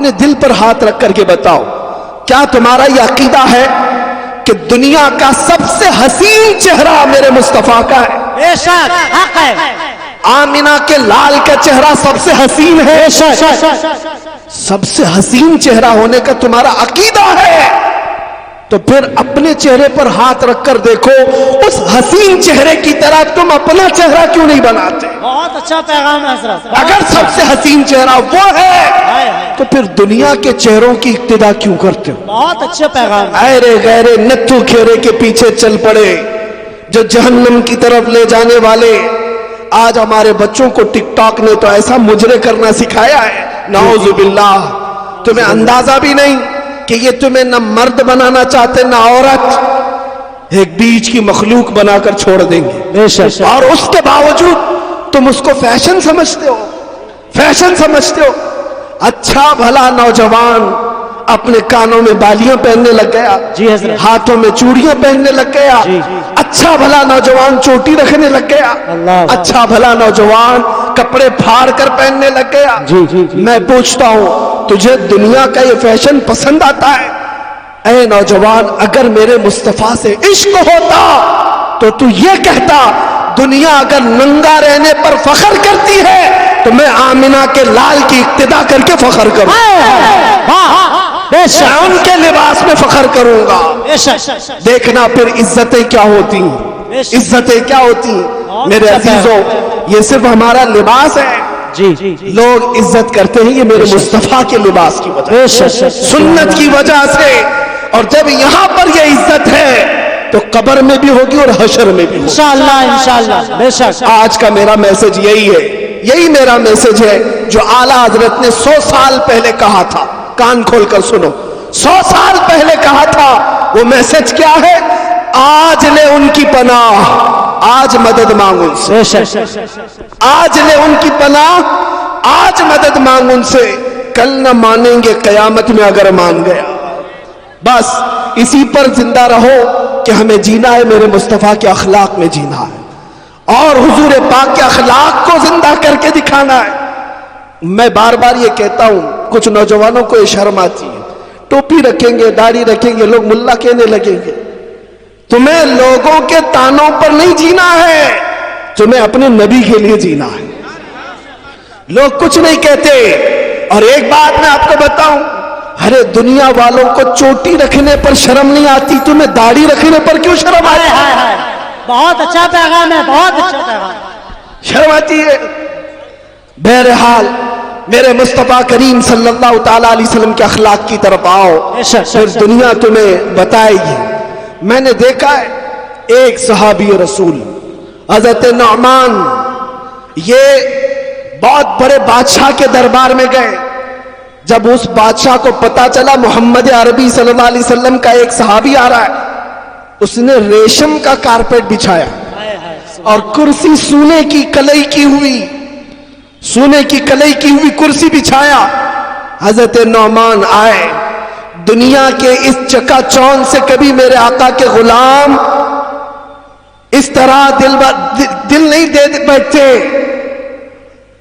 اپنے دل پر ہاتھ رکھ کر کے بتاؤ، کیا تمہارا یہ عقیدہ ہے کہ دنیا کا سب سے حسین چہرہ میرے مصطفیٰ کا ہے؟ بے شک حق ہے۔ آمینہ کے لال کا چہرہ سب سے حسین ہے؟ سب سے حسین چہرہ ہونے کا تمہارا عقیدہ ہے تو پھر اپنے چہرے پر ہاتھ رکھ کر دیکھو، اس حسین چہرے کی طرح تم اپنا چہرہ کیوں نہیں بناتے؟ بہت اچھا پیغام ہے حضرت۔ اگر سب سے حسین چہرہ وہ ہے تو پھر دنیا کے چہروں کی اقتدا کیوں کرتے ہو؟ بہت اچھا پیغام ہے۔ ایرے غیرے نتھو کھیرے کے پیچھے چل پڑے جو جہنم کی طرف لے جانے والے۔ آج ہمارے بچوں کو ٹک ٹاک نے تو ایسا مجرے کرنا سکھایا ہے، نعوذ باللہ، تمہیں اندازہ بھی نہیں کہ یہ تمہیں نہ مرد بنانا چاہتے نہ عورت، ایک بیچ کی مخلوق بنا کر چھوڑ دیں گے، اور اس کے باوجود تم اس کو فیشن سمجھتے ہو، فیشن سمجھتے ہو۔ اچھا بھلا نوجوان اپنے کانوں میں بالیاں پہننے لگ گیا، جی حضرت، ہاتھوں میں چوڑیاں پہننے لگ گیا، اچھا بھلا نوجوان چوٹی رکھنے لگ گیا، اچھا بھلا نوجوان کپڑے پھاڑ کر پہننے لگ گیا۔ میں پوچھتا ہوں، تجھے دنیا کا یہ فیشن پسند آتا ہے؟ اے نوجوان، اگر میرے مصطفیٰ سے عشق ہوتا تو تو یہ کہتا، دنیا اگر ننگا رہنے پر فخر کرتی ہے تو میں آمینہ کے لال کی اقتدا کر کے فخر کروں، میں ان کے لباس میں فخر کروں گا۔ دیکھنا پھر عزتیں کیا ہوتی ہیں، عزتیں کیا ہوتی ہیں۔ میرے عزیزوں، یہ صرف ہمارا لباس ہے، لوگ عزت کرتے ہیں یہ میرے مصطفیٰ کے لباس کی وجہ سے، سنت کی وجہ سے، اور جب یہاں پر یہ عزت ہے تو قبر میں بھی ہوگی اور حشر میں بھی ہوگی انشاءاللہ، انشاءاللہ، بے شک۔ آج کا میرا میسج یہی ہے، یہی میرا میسج ہے جو اعلیٰ حضرت نے 100 سال پہلے کہا تھا۔ کان کھول کر سنو، 100 سال پہلے کہا تھا، وہ میسج کیا ہے؟ آج لے ان کی پناہ، آج مدد مانگ ان سے، آج لے ان کی پناہ، آج مدد مانگ ان سے، کل نہ مانیں گے قیامت میں اگر مان گیا۔ بس اسی پر زندہ رہو کہ ہمیں جینا ہے میرے مصطفیٰ کے اخلاق میں جینا ہے، اور حضور پاک کے اخلاق کو زندہ کر کے دکھانا ہے۔ میں بار بار یہ کہتا ہوں، کچھ نوجوانوں کو یہ شرم آتی ہے، ٹوپی رکھیں گے، داڑھی رکھیں گے، لوگ ملا کہنے لگیں گے۔ تمہیں لوگوں کے تانوں پر نہیں جینا ہے، تمہیں اپنے نبی کے لیے جینا ہے۔ لوگ کچھ نہیں کہتے۔ اور ایک بات میں آپ کو بتاؤں، ارے دنیا والوں کو چوٹی رکھنے پر شرم نہیں آتی، تمہیں داڑھی رکھنے پر کیوں شرم آتی ہے؟ بہت اچھا پیغام ہے، بہت اچھا پیغام، شرم آتی ہے۔ بہرحال میرے مصطفیٰ کریم صلی اللہ تعالیٰ علیہ وسلم کے اخلاق کی طرف آؤ، پھر دنیا تمہیں بتائے گی۔ میں نے دیکھا ہے ایک صحابی رسول حضرت نعمان، یہ بہت بڑے بادشاہ کے دربار میں گئے۔ جب اس بادشاہ کو پتا چلا محمد عربی صلی اللہ علیہ وسلم کا ایک صحابی آ رہا ہے، اس نے ریشم کا کارپیٹ بچھایا اور کرسی سونے کی کلئی کی ہوئی، سونے کی کلئی کی ہوئی کرسی بچھایا۔ حضرت نعمان آئے، دنیا کے اس چکا چوند سے کبھی میرے آقا کے غلام اس طرح دل نہیں دے بیٹھتے۔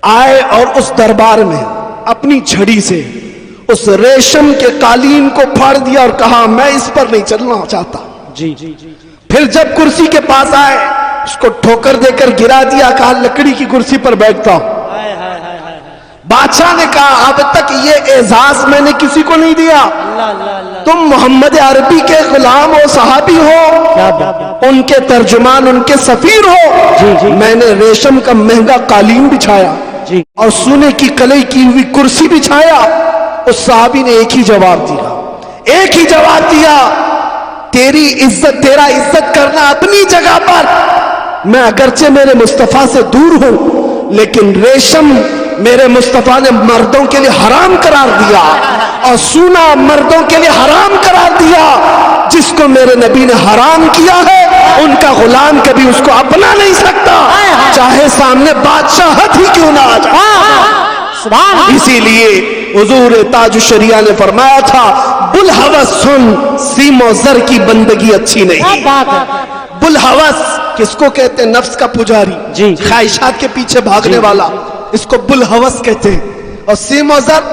آئے اور اس دربار میں اپنی چھڑی سے اس ریشم کے قالین کو پھاڑ دیا اور کہا میں اس پر نہیں چلنا چاہتا۔ پھر جب کرسی کے پاس آئے اس کو ٹھوکر دے کر گرا دیا، کہا لکڑی کی کرسی پر بیٹھتا ہوں۔ بادشاہ نے کہا اب تک یہ اعزاز میں نے کسی کو نہیں دیا، تم محمد عربی کے غلام و صحابی ہو، ان کے ترجمان، ان کے سفیر ہو، میں نے ریشم کا مہنگا قالین بچھایا اور سونے کی کلئی کی ہوئی کرسی بچھایا۔ اس صحابی نے ایک ہی جواب دیا، ایک ہی جواب دیا، تیری عزت، تیرا عزت کرنا اپنی جگہ پر، میں اگرچہ میرے مصطفیٰ سے دور ہوں لیکن ریشم میرے مصطفیٰ نے مردوں کے لیے حرام قرار دیا اور سونا مردوں کے لیے حرام قرار دیا۔ جس کو میرے نبی نے حرام کیا ہے ان کا غلام کبھی اس کو اپنا نہیں سکتا، چاہے سامنے بادشاہت ہی کیوں نہ آ جائے۔ اسی لیے حضور تاج الشریعہ نے فرمایا تھا بلحوث سن، سیم و زر کی بندگی اچھی نہیں۔ بلحوث کس کو کہتے ہیں؟ نفس کا پجاری، خواہشات کے پیچھے بھاگنے والا، اس کو بلحوث کہتے ہیں۔ اور سیم و زر